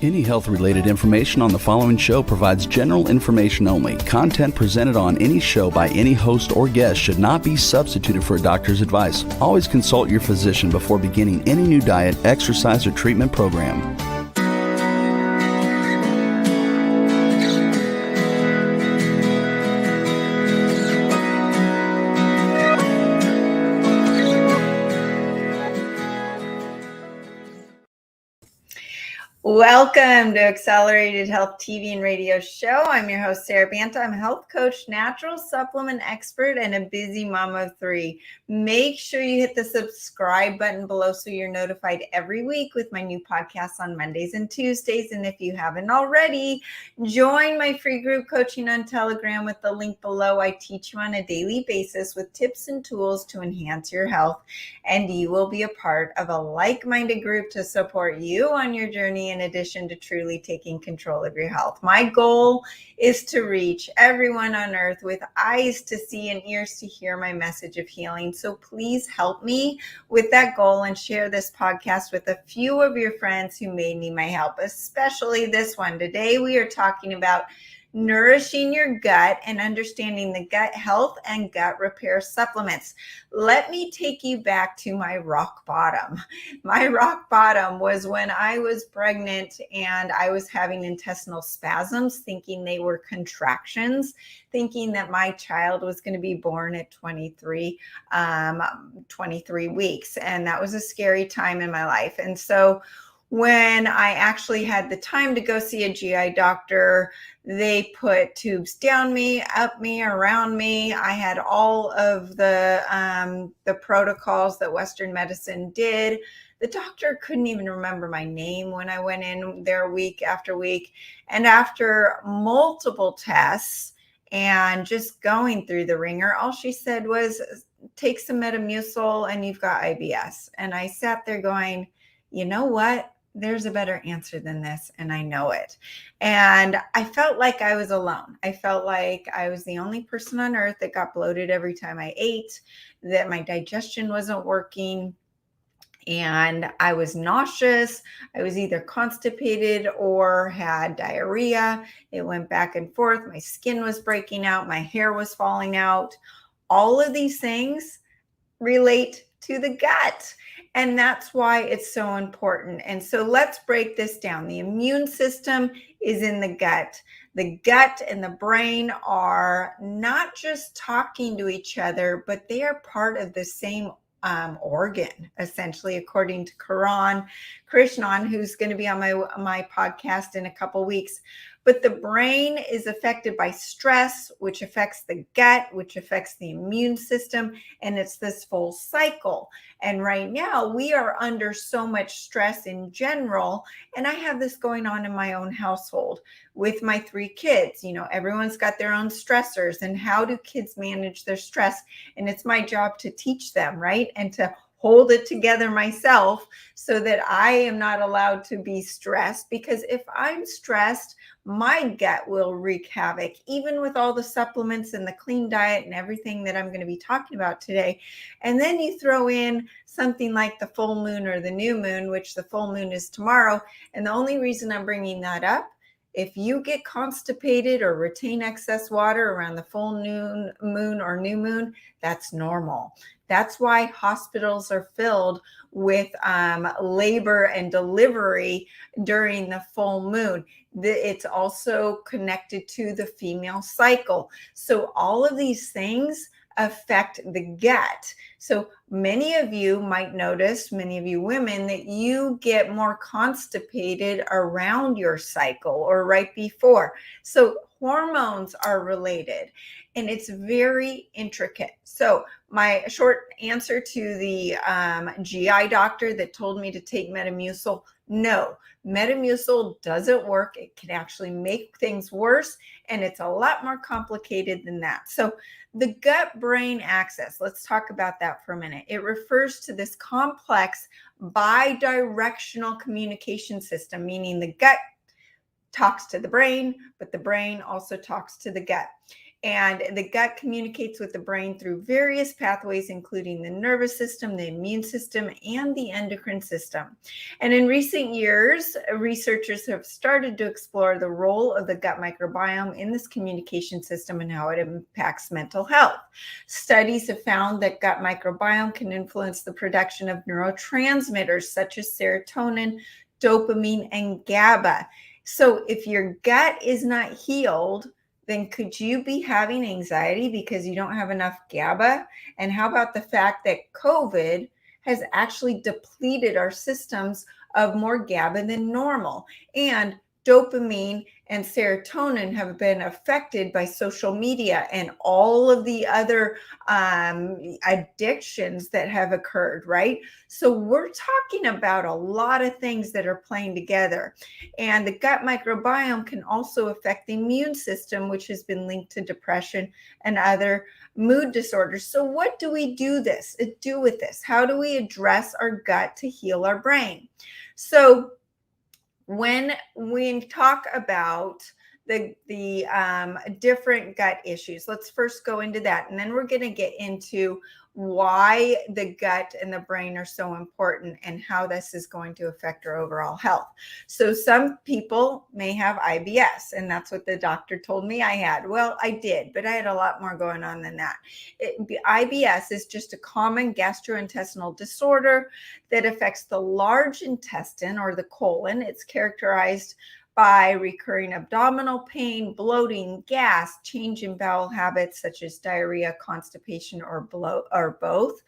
Any health-related information on the following show provides general information only. Content presented on any show by any host or guest should not be substituted for a doctor's advice. Always consult your physician before beginning any new diet, exercise, or treatment program. Welcome to Accelerated Health TV and Radio Show. I'm your host, SARA BANTA. I'm a health coach, natural supplement expert, and a busy mom of three. Make sure you hit the subscribe button below so you're notified every week with my new podcasts on Mondays and Tuesdays. And if you haven't already, join my free group coaching on Telegram with the link below. I teach you on a daily basis with tips and tools to enhance your health, and you will be a part of a like-minded group to support you on your journey in addition to truly taking control of your health. My goal is to reach everyone on earth with eyes to see and ears to hear my message of healing. So please help me with that goal and share this podcast with a few of your friends who may need my help, especially this one. Today we are talking about nourishing your gut and understanding the gut health and gut repair supplements. Let me take you back to my rock bottom. My rock bottom was when I was pregnant and I was having intestinal spasms, thinking they were contractions, thinking that my child was going to be born at 23 weeks. And that was a scary time in my life. And so when I actually had the time to go see a GI doctor, they put tubes down me, up me, around me. I had all of the protocols that Western medicine did. The doctor couldn't even remember my name when I went in there week after week. And after multiple tests and just going through the ringer, all she said was, take some Metamucil and you've got IBS. And I sat there going, you know what? There's a better answer than this, and I know it. And I felt like I was alone. I felt like I was the only person on earth that got bloated every time I ate, that my digestion wasn't working, and I was nauseous. I was either constipated or had diarrhea. It went back and forth. My skin was breaking out. My hair was falling out. All of these things relate to the gut. And that's why it's so important. And so let's break this down. The immune system is in the gut. The gut and the brain are not just talking to each other, but they are part of the same organ, essentially, according to Krishnan, who's going to be on my podcast in a couple weeks. But the brain is affected by stress, which affects the gut, which affects the immune system, and it's this full cycle. And right now, we are under so much stress in general, and I have this going on in my own household with my 3 kids. You know, everyone's got their own stressors, and how do kids manage their stress? And it's my job to teach them, right? And to hold it together myself so that I am not allowed to be stressed, because if I'm stressed, my gut will wreak havoc, even with all the supplements and the clean diet and everything that I'm going to be talking about today. And then you throw in something like the full moon or the new moon, which the full moon is tomorrow. And the only reason I'm bringing that up, if you get constipated or retain excess water around the full moon or new moon, that's normal. That's why hospitals are filled with labor and delivery during the full moon. It's also connected to the female cycle. So all of these things affect the gut. So many of you might notice, many of you women, that you get more constipated around your cycle or right before. So hormones are related, and it's very intricate. So my short answer to the GI doctor that told me to take Metamucil, no, Metamucil doesn't work. It can actually make things worse, and it's a lot more complicated than that. So the gut-brain axis, let's talk about that for a minute. It refers to this complex bidirectional communication system, meaning the gut talks to the brain, but the brain also talks to the gut. And the gut communicates with the brain through various pathways, including the nervous system, the immune system, and the endocrine system. And in recent years, researchers have started to explore the role of the gut microbiome in this communication system and how it impacts mental health. Studies have found that gut microbiome can influence the production of neurotransmitters such as serotonin, dopamine, and GABA. So if your gut is not healed, then could you be having anxiety because you don't have enough GABA? And how about the fact that COVID has actually depleted our systems of more GABA than normal? And dopamine and serotonin have been affected by social media and all of the other addictions that have occurred, right? So we're talking about a lot of things that are playing together. And the gut microbiome can also affect the immune system, which has been linked to depression and other mood disorders. So what do we do with this? How do we address our gut to heal our brain? So when we talk about the different gut issues, let's first go into that, and then we're going to get into why the gut and the brain are so important and how this is going to affect our overall health. So some people may have IBS, and that's what the doctor told me I had. Well, I did, but I had a lot more going on than that. IBS is just a common gastrointestinal disorder that affects the large intestine or the colon. It's characterized by recurring abdominal pain, bloating, gas, change in bowel habits such as diarrhea, constipation, or both.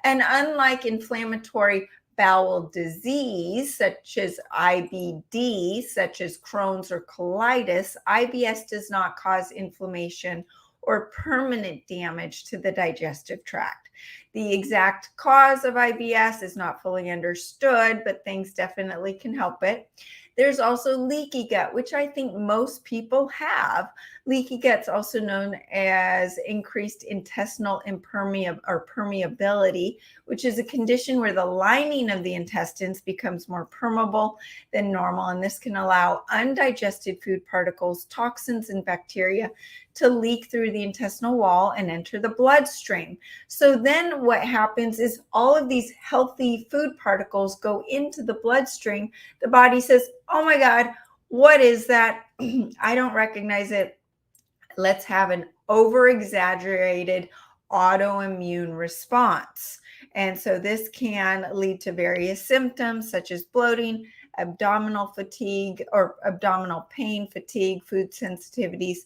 And unlike inflammatory bowel disease, such as IBD, such as Crohn's or colitis, IBS does not cause inflammation or permanent damage to the digestive tract. The exact cause of IBS is not fully understood, but things definitely can help it. There's also leaky gut, which I think most people have. Leaky gut's also known as increased intestinal permeability, which is a condition where the lining of the intestines becomes more permeable than normal. And this can allow undigested food particles, toxins, and bacteria to leak through the intestinal wall and enter the bloodstream. So then what happens is all of these healthy food particles go into the bloodstream. The body says, oh my God, what is that? I don't recognize it. Let's have an over-exaggerated autoimmune response. And so this can lead to various symptoms such as bloating, abdominal fatigue or abdominal pain, fatigue, food sensitivities.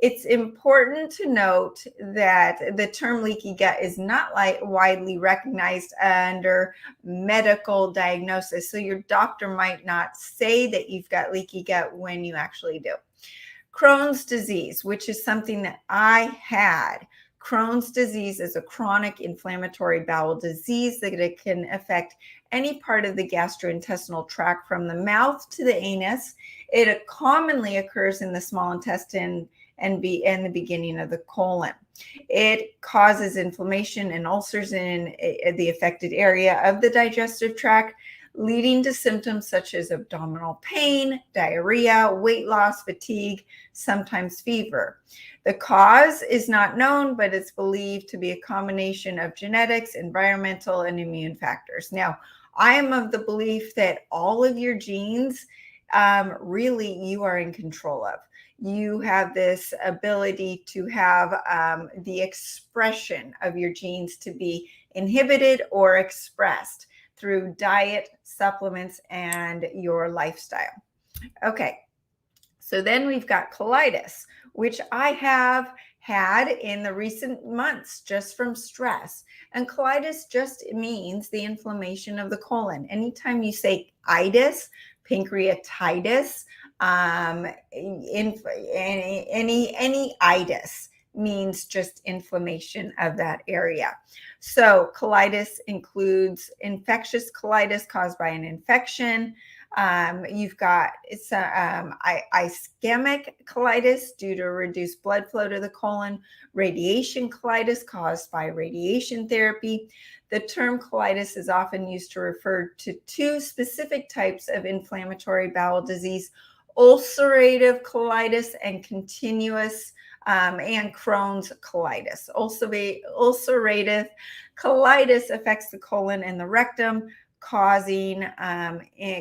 It's important to note that the term leaky gut is not widely recognized under medical diagnosis. So your doctor might not say that you've got leaky gut when you actually do. Crohn's disease, which is something that I had. Crohn's disease is a chronic inflammatory bowel disease that it can affect any part of the gastrointestinal tract from the mouth to the anus. It commonly occurs in the small intestine and the beginning of the colon. It causes inflammation and ulcers in the affected area of the digestive tract, leading to symptoms such as abdominal pain, diarrhea, weight loss, fatigue, sometimes fever. The cause is not known, but it's believed to be a combination of genetics, environmental, and immune factors. Now, I am of the belief that all of your genes, really you are in control of. You have this ability to have the expression of your genes to be inhibited or expressed through diet, supplements, and your lifestyle. Okay, so then we've got colitis, which I have had in the recent months just from stress. And colitis just means the inflammation of the colon. Anytime you say itis, pancreatitis, any itis means just inflammation of that area. So colitis includes infectious colitis caused by an infection. You've got ischemic colitis due to reduced blood flow to the colon, radiation colitis caused by radiation therapy. The term colitis is often used to refer to two specific types of inflammatory bowel disease: ulcerative colitis and continuous and Crohn's colitis. Ulcerative colitis affects the colon and the rectum, causing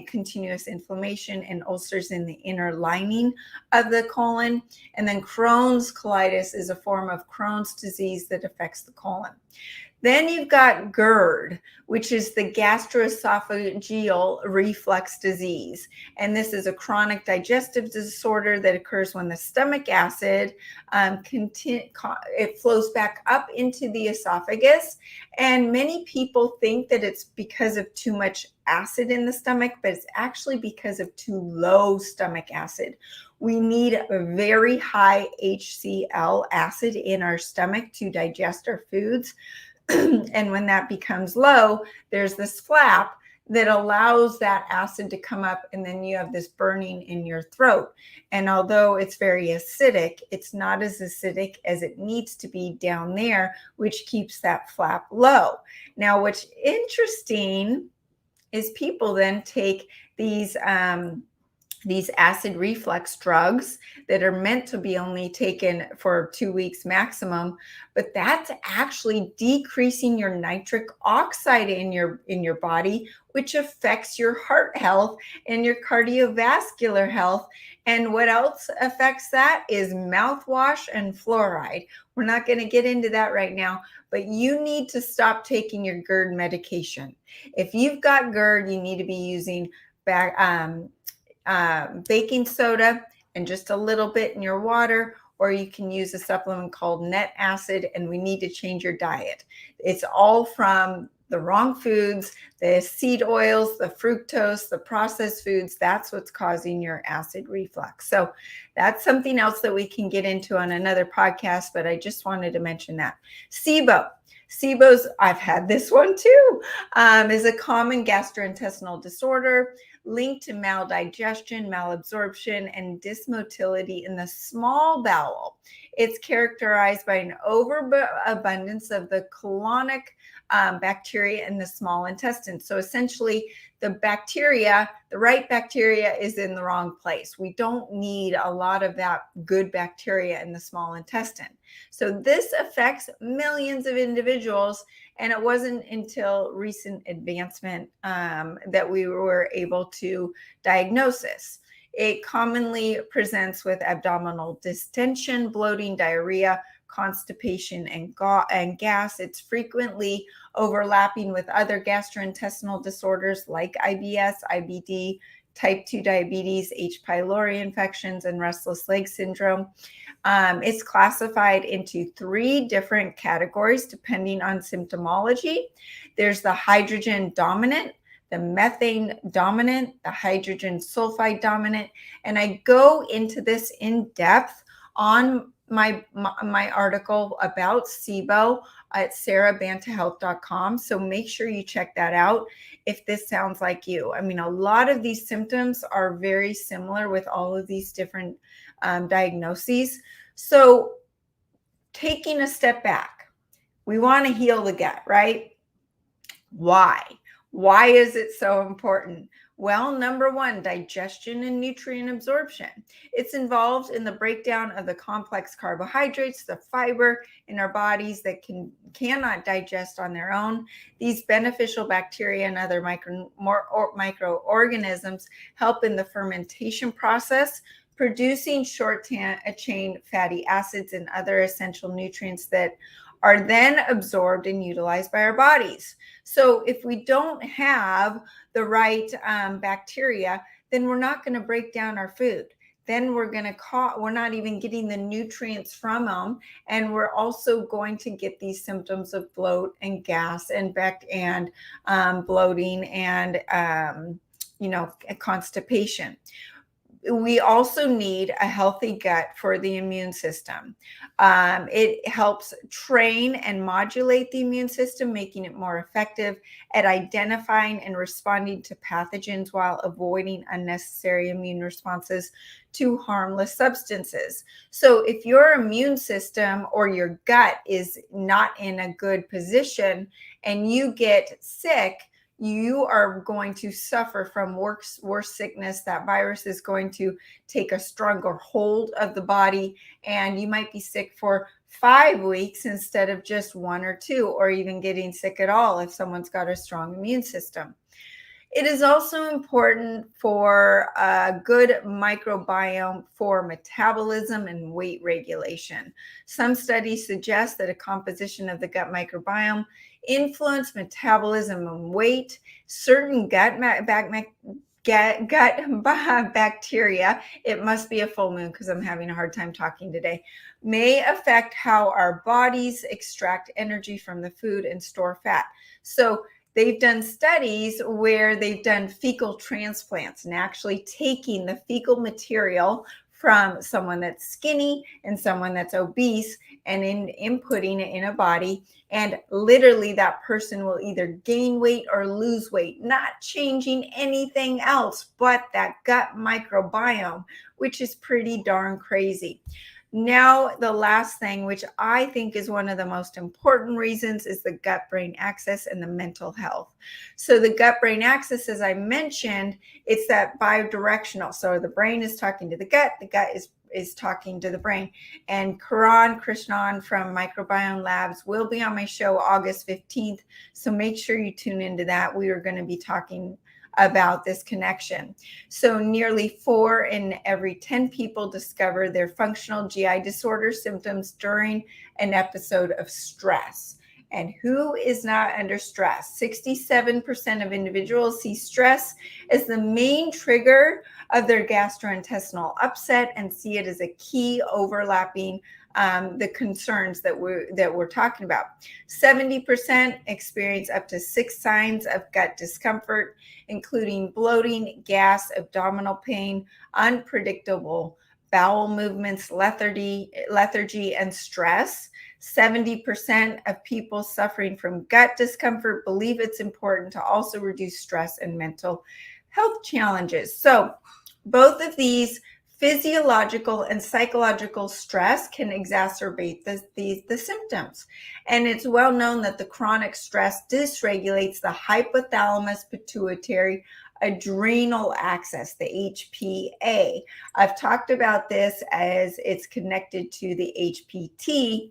continuous inflammation and ulcers in the inner lining of the colon. And then Crohn's colitis is a form of Crohn's disease that affects the colon. Then you've got GERD, which is the gastroesophageal reflux disease. And this is a chronic digestive disorder that occurs when the stomach acid, it flows back up into the esophagus. And many people think that it's because of too much acid in the stomach, but it's actually because of too low stomach acid. We need a very high HCl acid in our stomach to digest our foods. And when that becomes low, there's this flap that allows that acid to come up, and then you have this burning in your throat. And although it's very acidic, it's not as acidic as it needs to be down there, which keeps that flap low. Now, what's interesting is people then take these acid reflux drugs that are meant to be only taken for 2 weeks maximum, but that's actually decreasing your nitric oxide in your body, which affects your heart health and your cardiovascular health. And what else affects that is mouthwash and fluoride. We're not going to get into that right now, but you need to stop taking your GERD medication. If you've got GERD, you need to be using baking soda and just a little bit in your water, or you can use a supplement called net acid, and we need to change your diet. It's all from the wrong foods, the seed oils, the fructose, the processed foods. That's what's causing your acid reflux. So that's something else that we can get into on another podcast, but I just wanted to mention that. SIBO's, I've had this one too, is a common gastrointestinal disorder linked to maldigestion, malabsorption, and dysmotility in the small bowel. It's characterized by an overabundance of the colonic bacteria in the small intestine. So essentially, the right bacteria is in the wrong place. We don't need a lot of that good bacteria in the small intestine. So this affects millions of individuals, and it wasn't until recent advancement that we were able to diagnose this. It commonly presents with abdominal distension, bloating, diarrhea, constipation, and gas. It's frequently overlapping with other gastrointestinal disorders like IBS, IBD, type 2 diabetes, H. pylori infections, and restless leg syndrome. It's classified into 3 different categories depending on symptomology. There's the hydrogen dominant, the methane dominant, the hydrogen sulfide dominant, and I go into this in depth on my article about SIBO at SARABANTAHEALTH.com. So make sure you check that out if this sounds like you. I mean, a lot of these symptoms are very similar with all of these different diagnoses. So taking a step back, we want to heal the gut, right? Why? Why is it so important? Well, number 1, digestion and nutrient absorption. It's involved in the breakdown of the complex carbohydrates, the fiber in our bodies that cannot digest on their own. These beneficial bacteria and other microorganisms help in the fermentation process, producing short-chain fatty acids and other essential nutrients that are then absorbed and utilized by our bodies. So if we don't have the right bacteria, then we're not going to break down our food. Then we're not even getting the nutrients from them, and we're also going to get these symptoms of bloat and gas and bloating and constipation. We also need a healthy gut for the immune system. It helps train and modulate the immune system, making it more effective at identifying and responding to pathogens while avoiding unnecessary immune responses to harmless substances. So if your immune system or your gut is not in a good position and you get sick, you are going to suffer from worse sickness. That virus is going to take a stronger hold of the body, and you might be sick for 5 weeks instead of just 1 or 2, or even getting sick at all if someone's got a strong immune system. It is also important for a good microbiome for metabolism and weight regulation. Some studies suggest that a composition of the gut microbiome influence metabolism and weight. Certain gut bacteria, it must be a full moon because I'm having a hard time talking today, may affect how our bodies extract energy from the food and store fat. So they've done studies where they've done fecal transplants and actually taking the fecal material from someone that's skinny and someone that's obese and inputting it in a body. And literally that person will either gain weight or lose weight, not changing anything else but that gut microbiome, which is pretty darn crazy. Now, the last thing, which I think is one of the most important reasons, is the gut-brain axis and the mental health. So the gut-brain axis, as I mentioned, it's that bidirectional. So the brain is talking to the gut is talking to the brain. And Krishnan from Microbiome Labs will be on my show August 15th. So make sure you tune into that. We are going to be talking about this connection. So nearly 4 in every 10 people discover their functional GI disorder symptoms during an episode of stress. And who is not under stress? 67% of individuals see stress as the main trigger of their gastrointestinal upset and see it as a key overlapping the concerns that we're talking about. 70% experience up to 6 signs of gut discomfort, including bloating, gas, abdominal pain, unpredictable bowel movements, lethargy, and stress. 70% of people suffering from gut discomfort believe it's important to also reduce stress and mental health challenges. So both of these physiological and psychological stress can exacerbate the symptoms. And it's well known that the chronic stress dysregulates the hypothalamus pituitary adrenal axis, the HPA. I've talked about this as it's connected to the HPT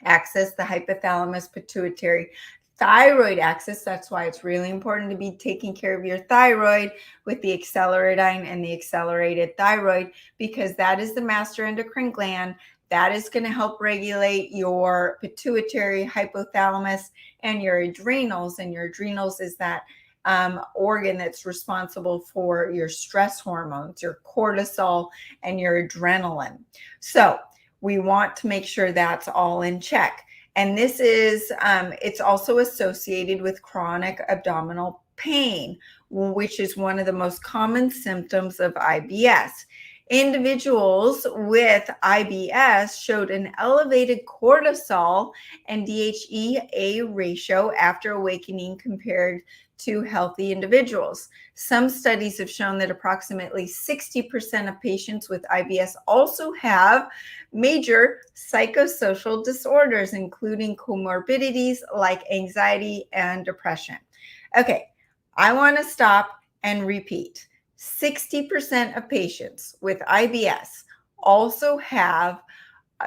axis, the hypothalamus pituitary thyroid axis. That's why it's really important to be taking care of your thyroid with the acceleridine and the accelerated thyroid, because that is the master endocrine gland. That is going to help regulate your pituitary, hypothalamus, and your adrenals. And your adrenals is that organ that's responsible for your stress hormones, your cortisol, and your adrenaline. So we want to make sure that's all in check. And this is, it's also associated with chronic abdominal pain, which is one of the most common symptoms of IBS. Individuals with IBS showed an elevated cortisol and DHEA ratio after awakening compared to healthy individuals. Some studies have shown that approximately 60% of patients with IBS also have major psychosocial disorders, including comorbidities like anxiety and depression. Okay, I want to stop and repeat. 60% of patients with IBS also have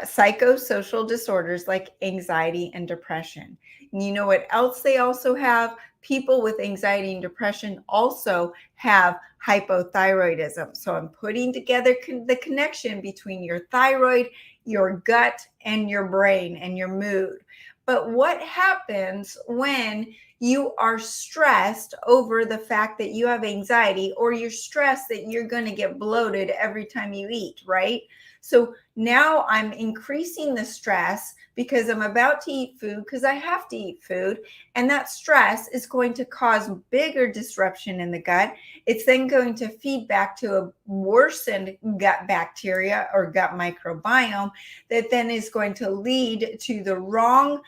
psychosocial disorders like anxiety and depression. And you know what else they also have? People with anxiety and depression also have hypothyroidism. So I'm putting together the connection between your thyroid, your gut, and your brain and your mood. But what happens when you are stressed over the fact that you have anxiety, or you're stressed that you're going to get bloated every time you eat, right? So now I'm increasing the stress because I'm about to eat food, because I have to eat food. And that stress is going to cause bigger disruption in the gut. It's then going to feed back to a worsened gut bacteria or gut microbiome that then is going to lead to the wrong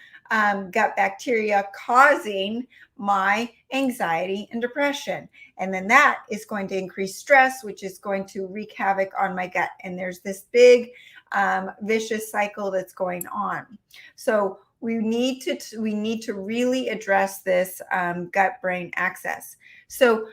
gut bacteria causing my anxiety and depression. And then that is going to increase stress, which is going to wreak havoc on my gut. And there's this big vicious cycle that's going on. So we need to really address this gut-brain axis. So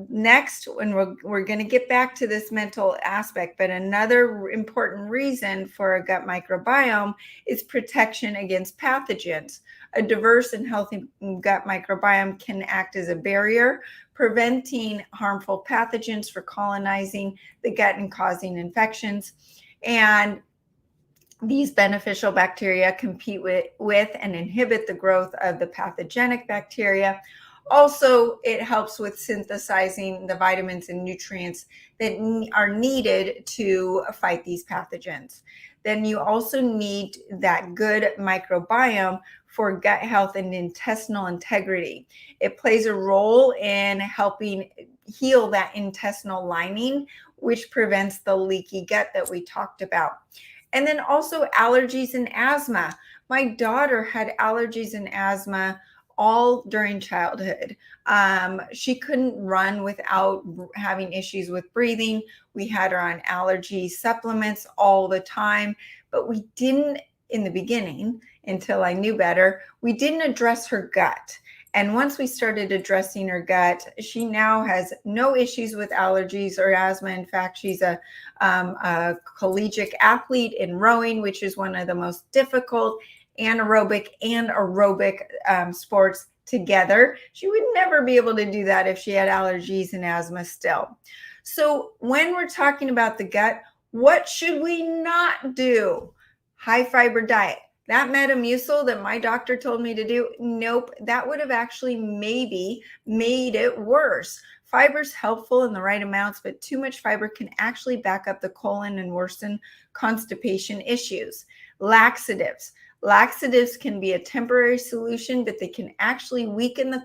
next, when we're going to get back to this mental aspect, but another important reason for a gut microbiome is protection against pathogens. A diverse and healthy gut microbiome can act as a barrier, preventing harmful pathogens from colonizing the gut and causing infections. And these beneficial bacteria compete with and inhibit the growth of the pathogenic bacteria. Also, it helps with synthesizing the vitamins and nutrients that are needed to fight these pathogens. Then you also need that good microbiome for gut health and intestinal integrity. It plays a role in helping heal that intestinal lining, which prevents the leaky gut that we talked about. And then also allergies and asthma. My daughter had allergies and asthma all during childhood. She couldn't run without having issues with breathing. We had her on allergy supplements all the time, but we didn't, in the beginning, until I knew better, we didn't address her gut. And once we started addressing her gut, she now has no issues with allergies or asthma. In fact, she's a collegiate athlete in rowing, which is one of the most difficult anaerobic and aerobic sports together. She would never be able to do that if she had allergies and asthma still. So when we're talking about the gut, what should we not do? High fiber diet. That Metamucil that my doctor told me to do, nope, that would have actually maybe made it worse. Fiber's helpful in the right amounts, but too much fiber can actually back up the colon and worsen constipation issues. Laxatives. Laxatives can be a temporary solution, but they can actually weaken the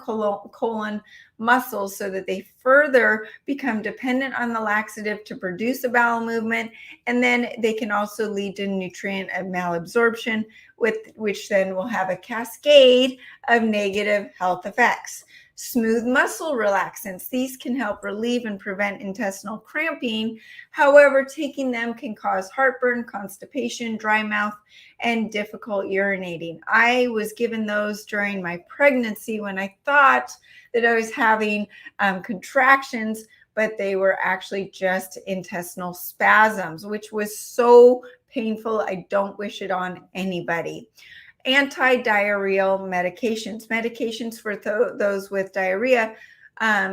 colon muscles so that they further become dependent on the laxative to produce a bowel movement. And then they can also lead to nutrient malabsorption, which then will have a cascade of negative health effects. Smooth muscle relaxants. These can help relieve and prevent intestinal cramping. However, taking them can cause heartburn, constipation, dry mouth, and difficult urinating. I was given those during my pregnancy when I thought that I was having contractions, but they were actually just intestinal spasms, which was so painful. I don't wish it on anybody. Anti-diarrheal medications for those with diarrhea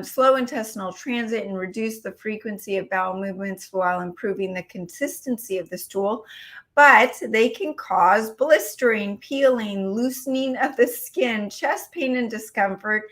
slow intestinal transit and reduce the frequency of bowel movements while improving the consistency of the stool, but they can cause blistering, peeling, loosening of the skin, chest pain and discomfort,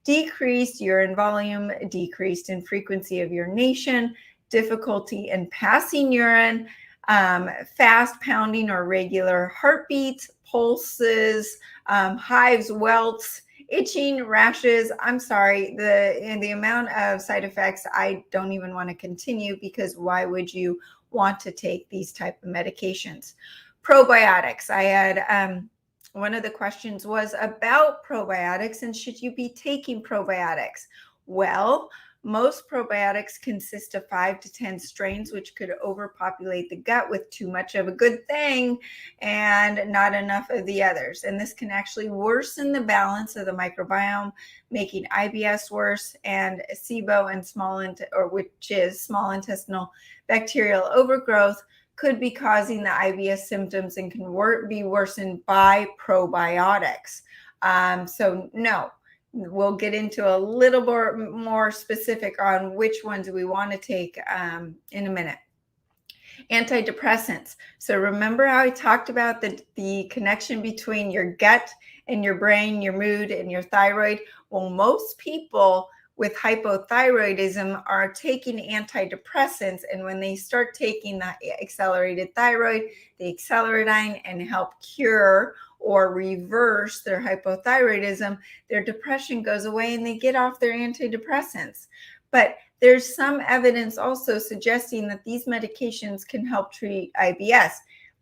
decreased urine volume, decreased in frequency of urination, difficulty in passing urine, fast pounding or regular heartbeats, pulses, hives, welts, itching, rashes. I'm sorry, the amount of side effects, I don't even want to continue, because why would you want to take these type of medications? Probiotics. I had one of the questions was about probiotics and should you be taking probiotics? Well, most probiotics consist of 5 to 10 strains, which could overpopulate the gut with too much of a good thing and not enough of the others. And this can actually worsen the balance of the microbiome, making IBS worse, and SIBO and which is small intestinal bacterial overgrowth, could be causing the IBS symptoms and can be worsened by probiotics. So no. We'll get into a little more specific on which ones we want to take in a minute. Antidepressants. So remember how I talked about the connection between your gut and your brain, your mood, and your thyroid? Well, most people with hypothyroidism are taking antidepressants, and when they start taking the accelerated thyroid, the acceleradine, and help cure or reverse their hypothyroidism, their depression goes away and they get off their antidepressants. But there's some evidence also suggesting that these medications can help treat IBS.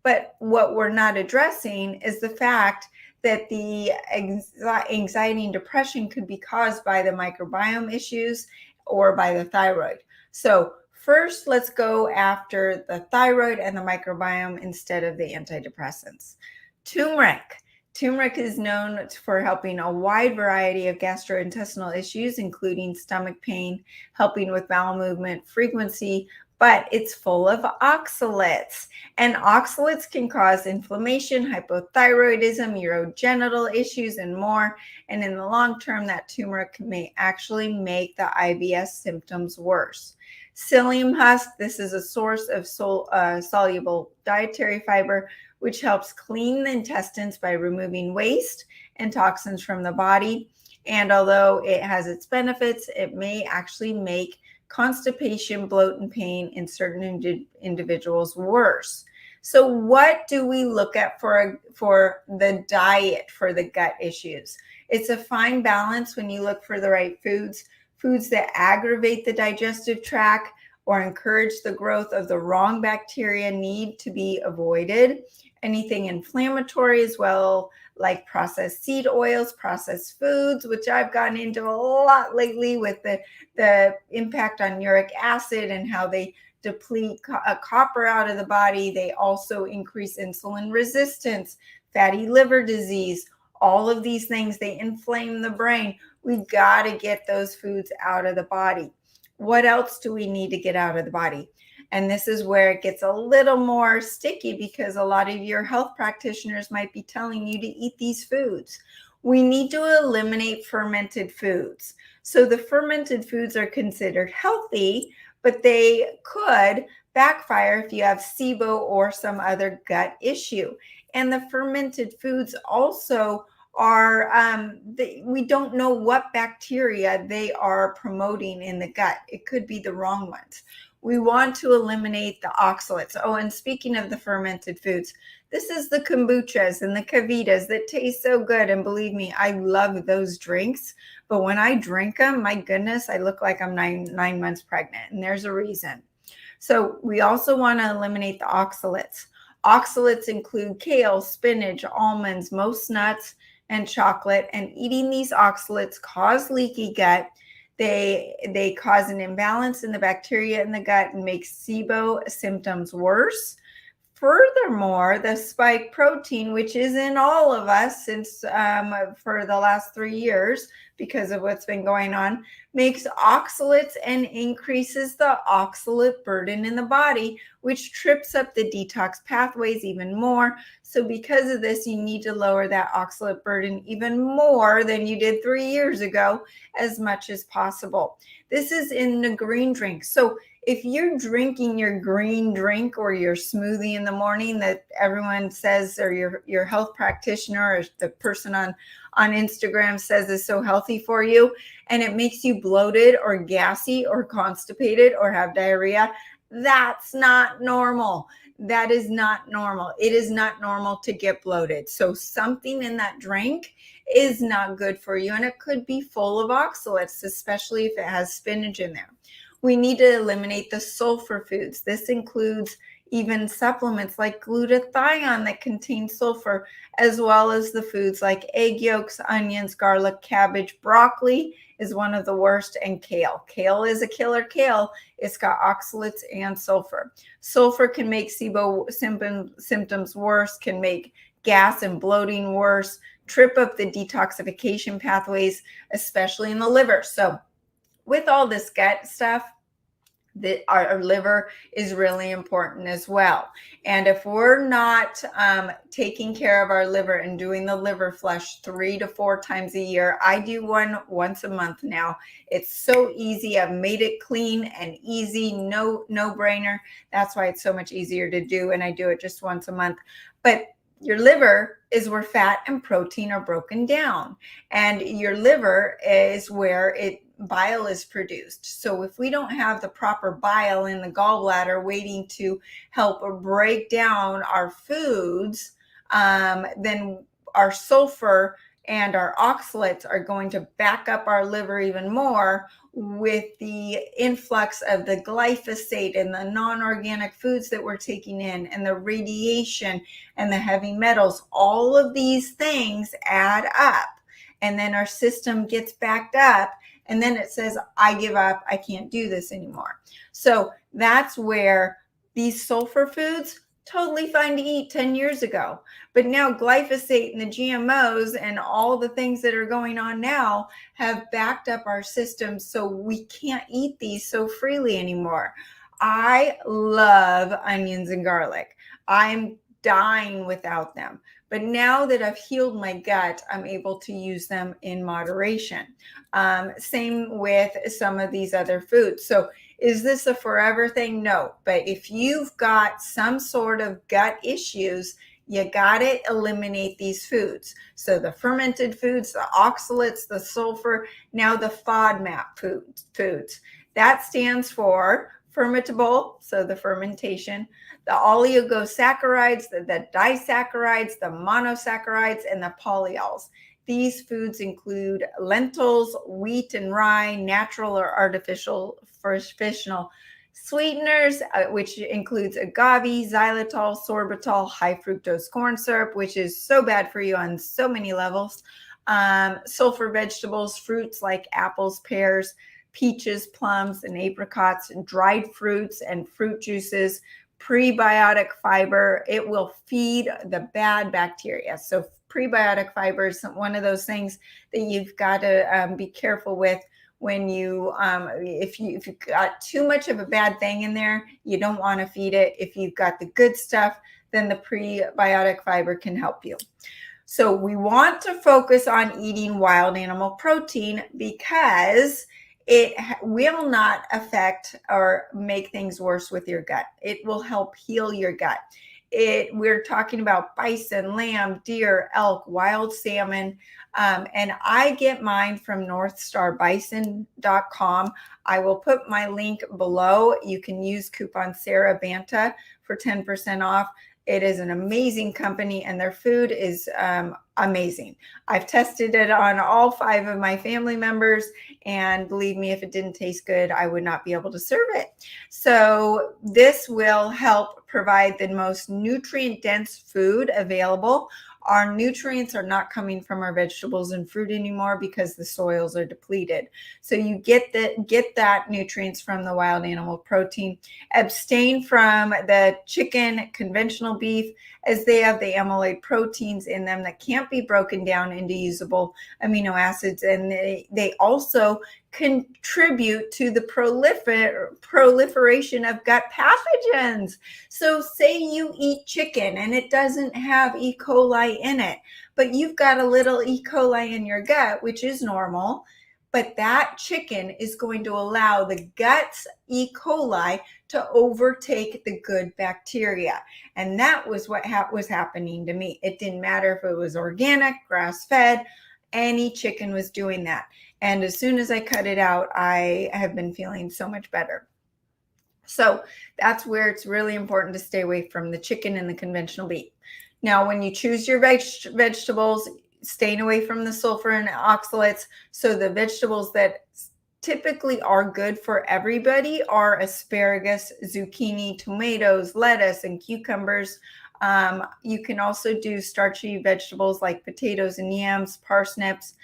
But what we're not addressing is the fact that the anxiety and depression could be caused by the microbiome issues or by the thyroid. So first, let's go after the thyroid and the microbiome instead of the antidepressants. Turmeric. Turmeric is known for helping a wide variety of gastrointestinal issues, including stomach pain, helping with bowel movement frequency, but it's full of oxalates. And oxalates can cause inflammation, hypothyroidism, urogenital issues, and more. And in the long term, that turmeric may actually make the IBS symptoms worse. Psyllium husk, this is a source of soluble dietary fiber, which helps clean the intestines by removing waste and toxins from the body. And although it has its benefits, it may actually make constipation, bloat, and pain in certain individuals worse. So what do we look at for the diet for the gut issues? It's a fine balance when you look for the right foods that aggravate the digestive tract or encourage the growth of the wrong bacteria need to be avoided. Anything inflammatory as well, like processed seed oils, processed foods, which I've gotten into a lot lately with the impact on uric acid and how they deplete copper out of the body. They also increase insulin resistance, fatty liver disease, all of these things. They inflame the brain. We've got to get those foods out of the body. What else do we need to get out of the body? And this is where it gets a little more sticky, because a lot of your health practitioners might be telling you to eat these foods. We need to eliminate fermented foods. So the fermented foods are considered healthy, but they could backfire if you have SIBO or some other gut issue. And the fermented foods also are, we don't know what bacteria they are promoting in the gut. It could be the wrong ones. We want to eliminate the oxalates. Oh, and speaking of the fermented foods, this is the kombuchas and the kavitas that taste so good. And believe me, I love those drinks. But when I drink them, my goodness, I look like I'm nine months pregnant. And there's a reason. So we also want to eliminate the oxalates. Oxalates include kale, spinach, almonds, most nuts, and chocolate. And eating these oxalates cause leaky gut. They cause an imbalance in the bacteria in the gut and make SIBO symptoms worse. Furthermore, the spike protein, which is in all of us since for the last 3 years because of what's been going on, makes oxalates and increases the oxalate burden in the body, which trips up the detox pathways even more. So because of this, you need to lower that oxalate burden even more than you did 3 years ago, as much as possible. This is in the green drink. So if you're drinking your green drink or your smoothie in the morning that everyone says, or your health practitioner or the person on Instagram says is so healthy for you, and it makes you bloated or gassy or constipated or have diarrhea, that's not normal. That is not normal. It is not normal to get bloated. So something in that drink is not good for you, and it could be full of oxalates, especially if it has spinach in there. We need to eliminate the sulfur foods. This includes even supplements like glutathione that contain sulfur, as well as the foods like egg yolks, onions, garlic, cabbage. Broccoli is one of the worst, and kale. Kale is a killer kale. It's got oxalates and sulfur. Sulfur can make SIBO symptoms worse, can make gas and bloating worse, trip up the detoxification pathways, especially in the liver. So with all this gut stuff, our liver is really important as well. And if we're not taking care of our liver and doing the liver flush 3 to 4 times a year, I do one once a month now. It's so easy. I've made it clean and easy, no brainer. That's why it's so much easier to do. And I do it just once a month. But your liver is where fat and protein are broken down. And your liver is where bile is produced. So if we don't have the proper bile in the gallbladder waiting to help break down our foods, then our sulfur and our oxalates are going to back up our liver even more with the influx of the glyphosate and the non-organic foods that we're taking in, and the radiation and the heavy metals. All of these things add up, and then our system gets backed up, and then it says, I give up, I can't do this anymore. So that's where these sulfur foods totally fine to eat 10 years ago. But now glyphosate and the GMOs and all the things that are going on now have backed up our systems, so we can't eat these so freely anymore. I love onions and garlic. I'm dying without them. But now that I've healed my gut, I'm able to use them in moderation. Same with some of these other foods. So is this a forever thing? No. But if you've got some sort of gut issues, you got to eliminate these foods. So the fermented foods, the oxalates, the sulfur, now the FODMAP foods. That stands for fermentable, so the fermentation, the oligosaccharides, the disaccharides, the monosaccharides, and the polyols. These foods include lentils, wheat and rye, natural or artificial sweeteners, which includes agave, xylitol, sorbitol, high fructose corn syrup, which is so bad for you on so many levels. Sulfur vegetables, fruits like apples, pears, peaches, plums, and apricots, and dried fruits and fruit juices, prebiotic fiber. It will feed the bad bacteria. So prebiotic fiber is one of those things that you've got to be careful with when you, if you've got too much of a bad thing in there, you don't want to feed it. If you've got the good stuff, then the prebiotic fiber can help you. So we want to focus on eating wild animal protein because it will not affect or make things worse with your gut. It will help heal your gut. We're talking about bison, lamb, deer, elk, wild salmon, and I get mine from northstarbison.com. I will put my link below. You can use coupon SARA BANTA for 10% off. It is an amazing company, and their food is amazing. I've tested it on all 5 of my family members, and believe me, if it didn't taste good, I would not be able to serve it. So this will help provide the most nutrient-dense food available. Our nutrients are not coming from our vegetables and fruit anymore because the soils are depleted. So you get that nutrients from the wild animal protein. Abstain from the chicken, conventional beef, as they have the amyloid proteins in them that can't be broken down into usable amino acids. And they also contribute to the proliferation of gut pathogens. So say you eat chicken and it doesn't have E. coli in it, but you've got a little E. coli in your gut, which is normal, but that chicken is going to allow the gut's E. coli to overtake the good bacteria. And that was what was happening to me. It didn't matter if it was organic, grass-fed, any chicken was doing that. And as soon as I cut it out, I have been feeling so much better. So that's where it's really important to stay away from the chicken and the conventional beef. Now, when you choose your vegetables, staying away from the sulfur and oxalates. So the vegetables that typically are good for everybody are asparagus, zucchini, tomatoes, lettuce, and cucumbers. You can also do starchy vegetables like potatoes and yams, parsnips,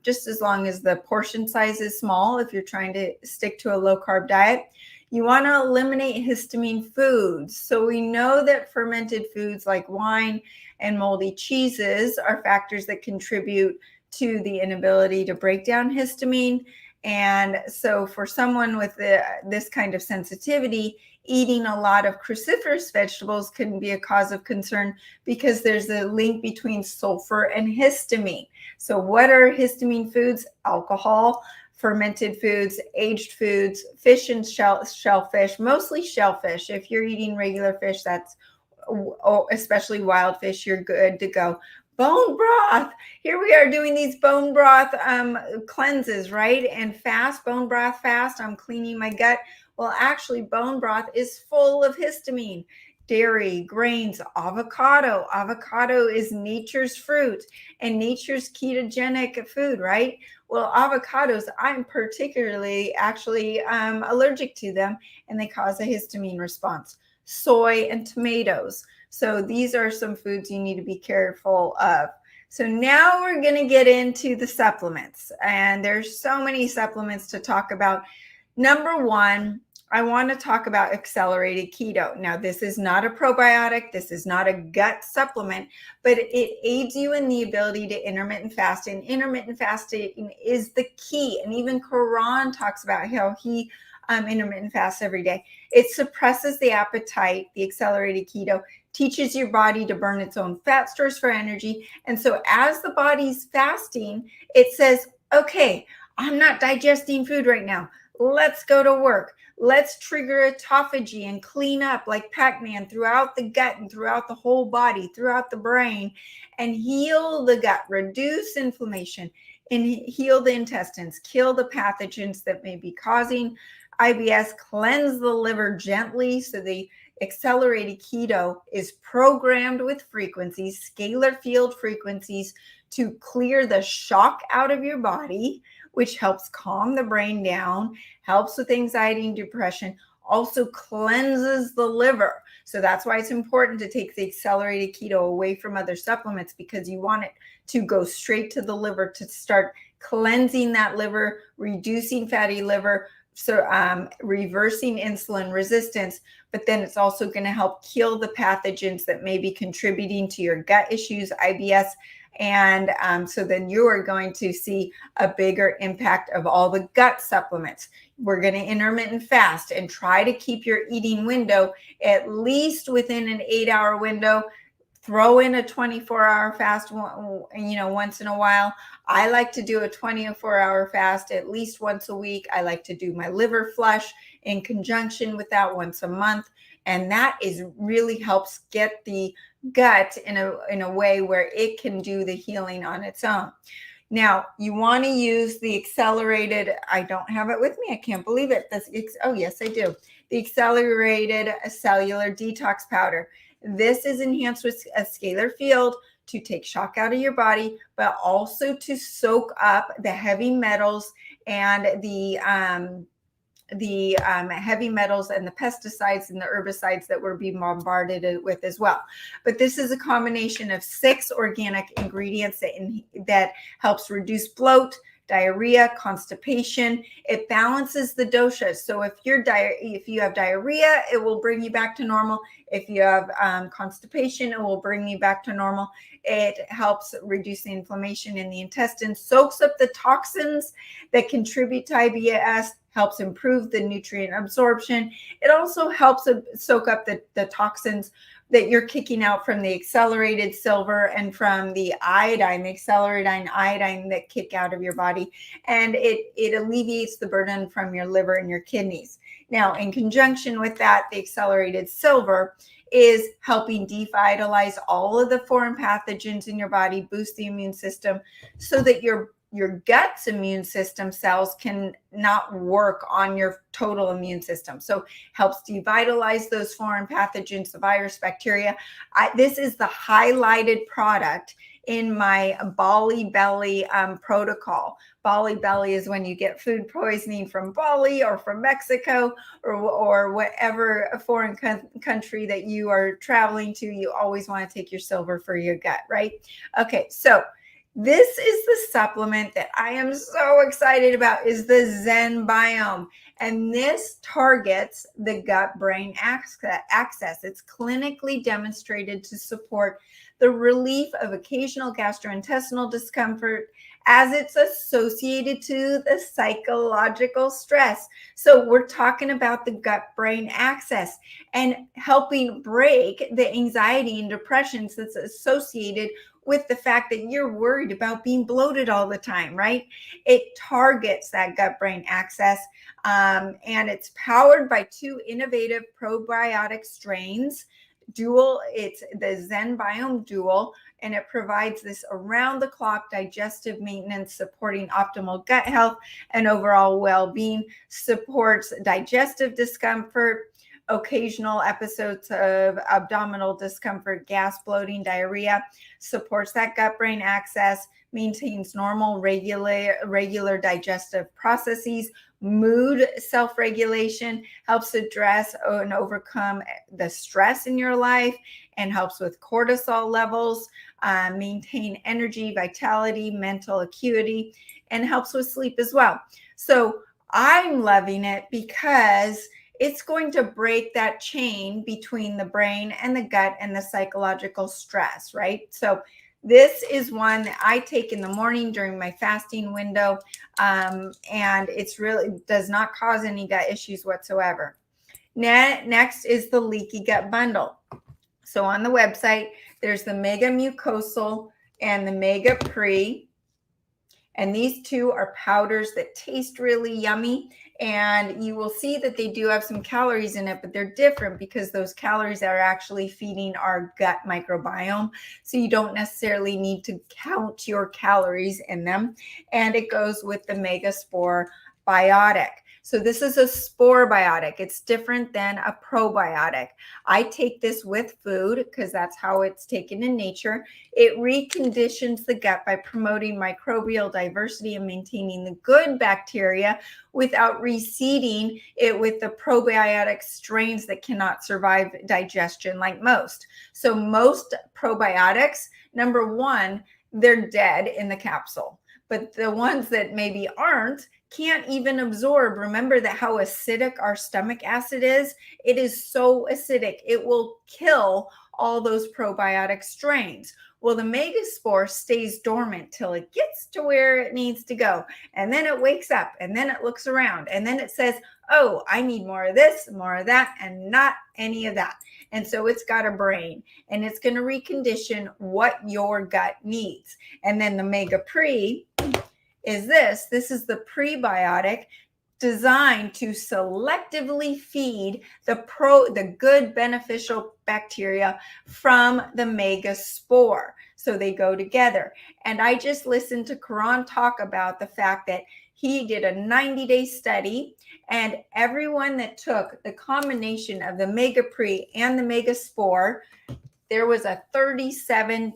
just as long as the portion size is small if you're trying to stick to a low-carb diet. You want to eliminate histamine foods. So we know that fermented foods like wine and moldy cheeses are factors that contribute to the inability to break down histamine. And so for someone with this kind of sensitivity, eating a lot of cruciferous vegetables can be a cause of concern because there's a link between sulfur and histamine. So what are histamine foods? Alcohol, fermented foods, aged foods, fish and shellfish, mostly shellfish. If you're eating regular fish, that's especially wild fish, you're good to go. Bone broth. Here we are doing these bone broth cleanses, right? And bone broth fast. I'm cleaning my gut. Well, actually, bone broth is full of histamine. Dairy, grains, avocado. Avocado is nature's fruit and nature's ketogenic food, right? Well, avocados, I'm particularly actually allergic to them, and they cause a histamine response. Soy and tomatoes. So these are some foods you need to be careful of. So now we're going to get into the supplements, and there's so many supplements to talk about. Number one, I want to talk about accelerated keto. Now, this is not a probiotic. This is not a gut supplement, but it aids you in the ability to intermittent fast. And intermittent fasting is the key. And even Quran talks about how he intermittent fasts every day. It suppresses the appetite. The accelerated keto teaches your body to burn its own fat stores for energy. And so as the body's fasting, it says, okay, I'm not digesting food right now. Let's go to work. Let's trigger autophagy and clean up like Pac-Man throughout the gut and throughout the whole body, throughout the brain, and heal the gut, reduce inflammation, and heal the intestines, kill the pathogens that may be causing IBS, cleanse the liver gently. So the accelerated keto is programmed with frequencies, scalar field frequencies, to clear the shock out of your body, which helps calm the brain down, helps with anxiety and depression, also cleanses the liver. So that's why it's important to take the accelerated keto away from other supplements, because you want it to go straight to the liver to start cleansing that liver, reducing fatty liver, so reversing insulin resistance. But then it's also going to help kill the pathogens that may be contributing to your gut issues, IBS. And so then you are going to see a bigger impact of all the gut supplements. We're going to intermittent fast and try to keep your eating window at least within an 8-hour window. Throw in a 24-hour fast, once in a while. I like to do a 24-hour fast at least once a week. I like to do my liver flush in conjunction with that once a month. And that really helps get the gut in a way where it can do the healing on its own. Now, you want to use the accelerated, I don't have it with me, I can't believe it. Oh, yes, I do. The accelerated cellular detox powder. This is enhanced with a scalar field to take shock out of your body, but also to soak up the heavy metals and the heavy metals and the pesticides and the herbicides that we're being bombarded with as well. But this is a combination of 6 organic ingredients that helps reduce bloat, diarrhea, constipation. It balances the doshas. So if you have diarrhea, it will bring you back to normal. If you have constipation, it will bring you back to normal. It helps reduce the inflammation in the intestines, soaks up the toxins that contribute to IBS, helps improve the nutrient absorption. It also helps soak up the toxins that you're kicking out from the accelerated silver and from the iodine, the accelerated iodine that kick out of your body. And it alleviates the burden from your liver and your kidneys. Now, in conjunction with that, the accelerated silver is helping devitalize all of the foreign pathogens in your body, boost the immune system so that your gut's immune system cells can not work on your total immune system. So helps devitalize those foreign pathogens, the virus, bacteria. This is the highlighted product in my Bali Belly protocol. Bali Belly is when you get food poisoning from Bali or from Mexico or whatever foreign country that you are traveling to. You always want to take your silver for your gut, right? Okay, so this is the supplement that I am so excited about, is the Zen Biome. And this targets the gut-brain axis. It's clinically demonstrated to support the relief of occasional gastrointestinal discomfort as it's associated to the psychological stress. So we're talking about the gut-brain axis and helping break the anxiety and depressions that's associated with the fact that you're worried about being bloated all the time, right? It targets that gut-brain axis, and it's powered by 2 innovative probiotic strains. It's the Zen Biome Dual, and it provides this around-the-clock digestive maintenance, supporting optimal gut health and overall well-being, supports digestive discomfort, occasional episodes of abdominal discomfort, gas, bloating, diarrhea, supports that gut-brain axis, maintains normal, regular digestive processes, mood self-regulation, helps address and overcome the stress in your life, and helps with cortisol levels, maintain energy, vitality, mental acuity, and helps with sleep as well. So I'm loving it because it's going to break that chain between the brain and the gut and the psychological stress, right? So this is one that I take in the morning during my fasting window, and it's really does not cause any gut issues whatsoever. Next is the leaky gut bundle. So on the website, there's the Mega Mucosal and the Mega Pre. And these two are powders that taste really yummy. And you will see that they do have some calories in it, but they're different because those calories are actually feeding our gut microbiome. So you don't necessarily need to count your calories in them. And it goes with the Mega Spore Biotic. So this is a spore biotic. It's different than a probiotic. I take this with food because that's how it's taken in nature. It reconditions the gut by promoting microbial diversity and maintaining the good bacteria without reseeding it with the probiotic strains that cannot survive digestion like most. So most probiotics, number one, they're dead in the capsule. But the ones that maybe aren't can't even absorb. Remember that how acidic our stomach acid is? It is so acidic, it will kill all those probiotic strains. Well, the Megaspore stays dormant till it gets to where it needs to go. And then it wakes up and then it looks around and then it says, oh, I need more of this, more of that, and not any of that. And so it's got a brain and it's going to recondition what your gut needs. And then the Mega Pre is this. This is the prebiotic designed to selectively feed the good beneficial bacteria from the Megaspore. So they go together. And I just listened to Karan talk about the fact that he did a 90-day study, and everyone that took the combination of the Mega Pre and the Megaspore, there was a 37%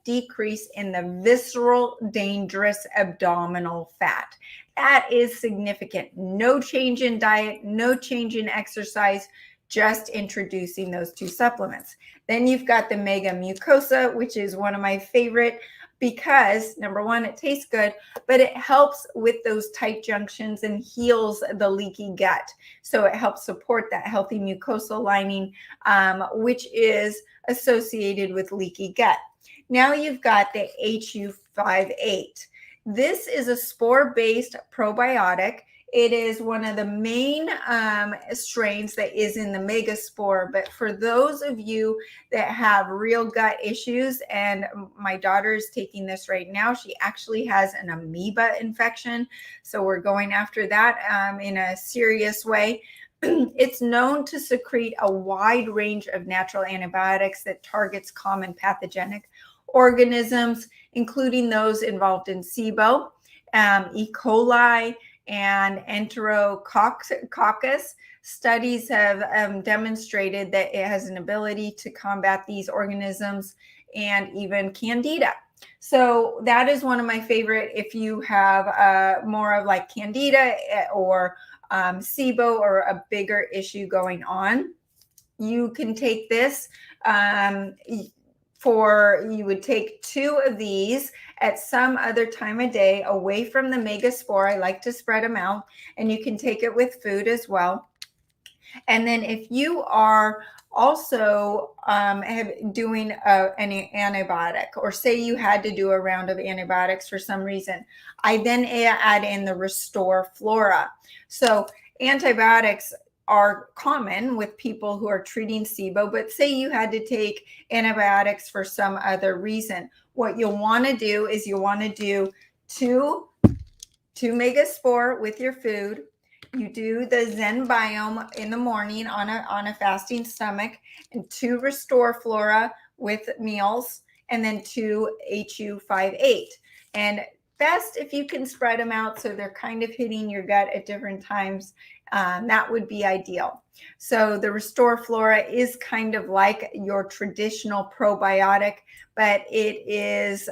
decrease in the visceral dangerous abdominal fat. That is significant. No change in diet, no change in exercise, just introducing those two supplements. Then you've got the Mega Mucosa, which is one of my favorite because number one, it tastes good, but it helps with those tight junctions and heals the leaky gut. So it helps support that healthy mucosal lining, which is associated with leaky gut. Now you've got the HU58. This is a spore-based probiotic. It is one of the main strains that is in the Megaspore. But for those of you that have real gut issues, and my daughter is taking this right now, she actually has an amoeba infection. So we're going after that in a serious way. It's known to secrete a wide range of natural antibiotics that targets common pathogenic organisms, including those involved in SIBO, E. coli, and Enterococcus. Studies have demonstrated that it has an ability to combat these organisms and even Candida. So that is one of my favorite. If you have more of like Candida or SIBO or a bigger issue going on, you can take this. You would take 2 of these at some other time of day away from the Megaspore. I like to spread them out, and you can take it with food as well. And then if you are also doing an antibiotic, or say you had to do a round of antibiotics for some reason, I then add in the Restore Flora. So antibiotics are common with people who are treating SIBO, but say you had to take antibiotics for some other reason. What you'll want to do is you want to do two Megaspore with your food. You do the Zen Biome in the morning on a fasting stomach, and 2 Restore Flora with meals, and then 2 HU58. And best if you can spread them out so they're kind of hitting your gut at different times. That would be ideal. So the Restore Flora is kind of like your traditional probiotic, but it is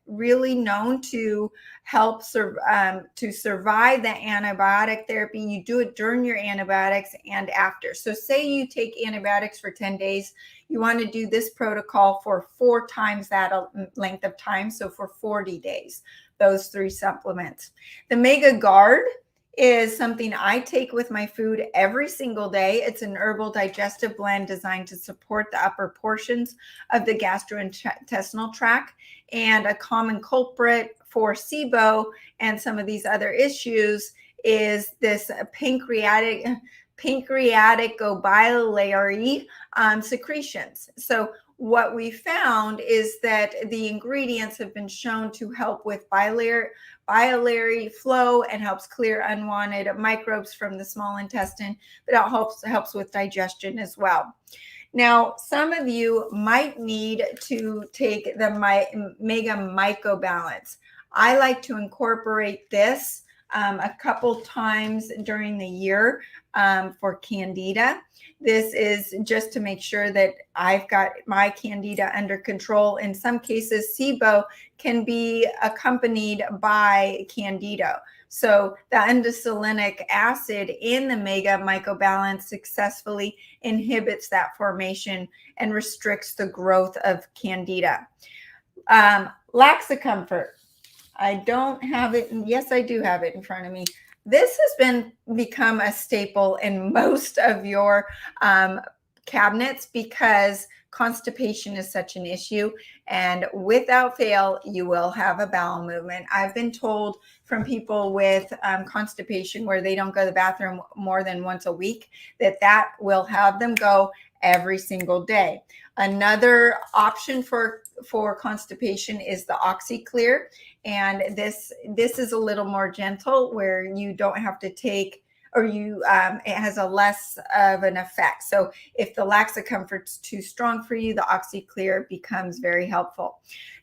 really known to help to survive the antibiotic therapy. You do it during your antibiotics and after. So say you take antibiotics for 10 days, you want to do this protocol for 4 times that length of time. So for 40 days, those 3 supplements. The Mega Guard is something I take with my food every single day. It's an herbal digestive blend designed to support the upper portions of the gastrointestinal tract. And a common culprit for SIBO and some of these other issues is this pancreaticobiliary secretions. So what we found is that the ingredients have been shown to help with biliary flow and helps clear unwanted microbes from the small intestine, but it helps with digestion as well. Now, some of you might need to take the Mega Myco Balance. I like to incorporate this a couple times during the year for Candida. This is just to make sure that I've got my Candida under control. In some cases, SIBO can be accompanied by Candida. So the endocyannic acid in the Mega Mycobalance successfully inhibits that formation and restricts the growth of Candida. Laxacomfort. I don't have it. Yes, I do have it in front of me. This has become a staple in most of your cabinets because constipation is such an issue, and without fail, you will have a bowel movement. I've been told from people with constipation where they don't go to the bathroom more than once a week that will have them go every single day. Another option for constipation is the OxyClear, and this is a little more gentle where you don't have to take, or it has a less of an effect. So if the Laxacomfort's too strong for you, the OxyClear becomes very helpful.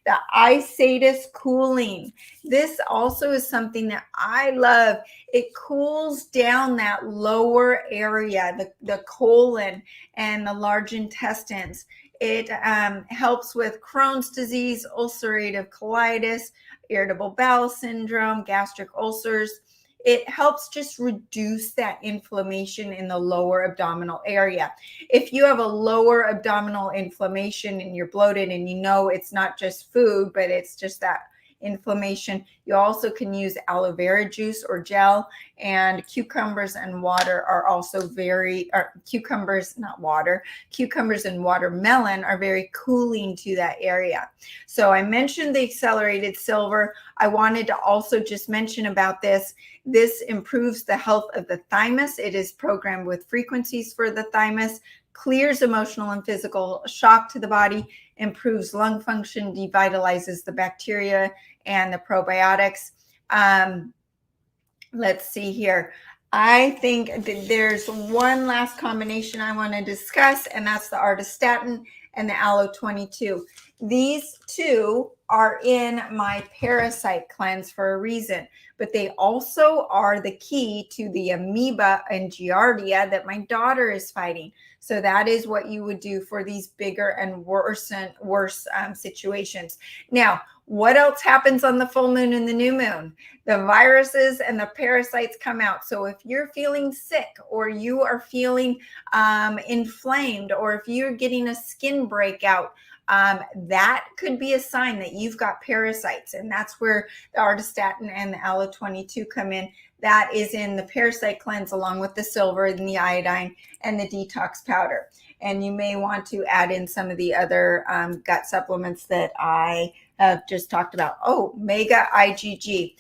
The Isatus cooling. This also is something that I love. It cools down that lower area, the colon and the large intestines. It helps with Crohn's disease, ulcerative colitis, irritable bowel syndrome, gastric ulcers. It helps just reduce that inflammation in the lower abdominal area. If you have a lower abdominal inflammation and you're bloated and you know it's not just food, but it's just that inflammation, you also can use aloe vera juice or gel, and cucumbers and water are also cucumbers and watermelon are very cooling to that area. So I mentioned the accelerated silver. I wanted to also just mention about this. This improves the health of the thymus. It is programmed with frequencies for the thymus, clears emotional and physical shock to the body, improves lung function, devitalizes the bacteria and the probiotics. Let's see here. I think that there's one last combination I want to discuss, and that's the artistatin and the aloe 22. These two are in my parasite cleanse for a reason, but they also are the key to the amoeba and giardia that my daughter is fighting. So that is what you would do for these bigger and worse situations. Now, what else happens on the full moon and the new moon? The viruses and the parasites come out. So if you're feeling sick, or you are feeling inflamed, or if you're getting a skin breakout, that could be a sign that you've got parasites. And that's where the artistatin and the aloe 22 come in. That is in the parasite cleanse, along with the silver and the iodine and the detox powder. And you may want to add in some of the other gut supplements that I have just talked about. Oh, Mega IgG.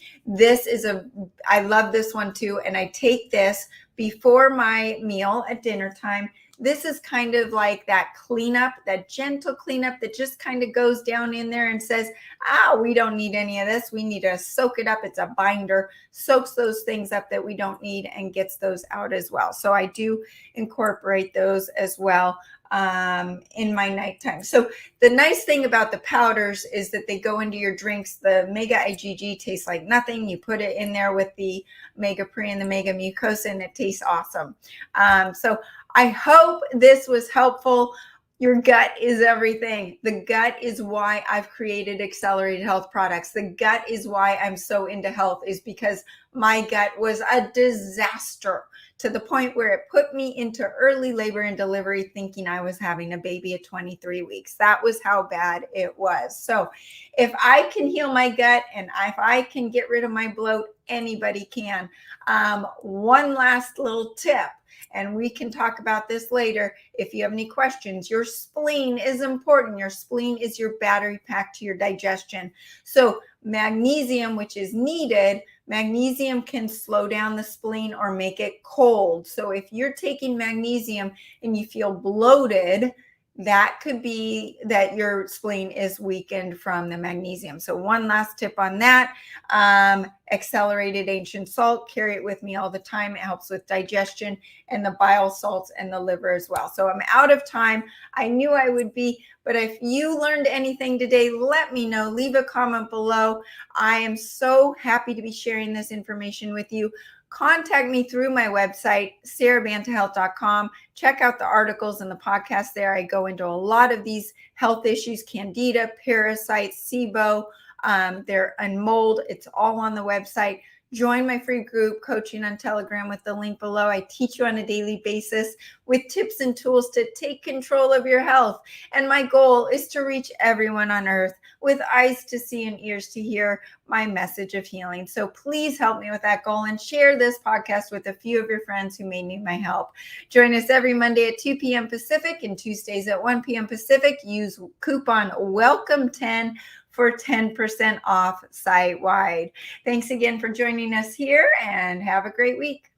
I love this one too. And I take this before my meal at dinner time. This is kind of like that cleanup, that gentle cleanup that just kind of goes down in there and says, we don't need any of this. We need to soak it up. It's a binder, soaks those things up that we don't need and gets those out as well. So I do incorporate those as well in my nighttime. So the nice thing about the powders is that they go into your drinks. The Mega IgG tastes like nothing. You put it in there with the Mega Pre and the Mega Mucosa, and it tastes awesome. So I hope this was helpful. Your gut is everything. The gut is why I've created Accelerated Health products. The gut is why I'm so into health, is because my gut was a disaster to the point where it put me into early labor and delivery thinking I was having a baby at 23 weeks. That was how bad it was. So if I can heal my gut and if I can get rid of my bloat, anybody can. One last little tip, and we can talk about this later if you have any questions. Your spleen is important. Your spleen is your battery pack to your digestion. So magnesium, which is needed, magnesium can slow down the spleen or make it cold. So if you're taking magnesium and you feel bloated, that could be that your spleen is weakened from the magnesium. So one last tip on that, accelerated ancient salt, carry it with me all the time. It helps with digestion and the bile salts and the liver as well. So I'm out of time. I knew I would be, but if you learned anything today, let me know. Leave a comment below. I am so happy to be sharing this information with you. Contact me through my website, SARABANTAHEALTH.com. Check out the articles and the podcast there. I go into a lot of these health issues, candida, parasites, SIBO, and mold. It's all on the website. Join my free group coaching on Telegram with the link below. I teach you on a daily basis with tips and tools to take control of your health. And my goal is to reach everyone on earth with eyes to see and ears to hear my message of healing. So please help me with that goal and share this podcast with a few of your friends who may need my help. Join us every Monday at 2 p.m. Pacific and Tuesdays at 1 p.m. Pacific. Use coupon WELCOME10 for 10% off site-wide. Thanks again for joining us here, and have a great week.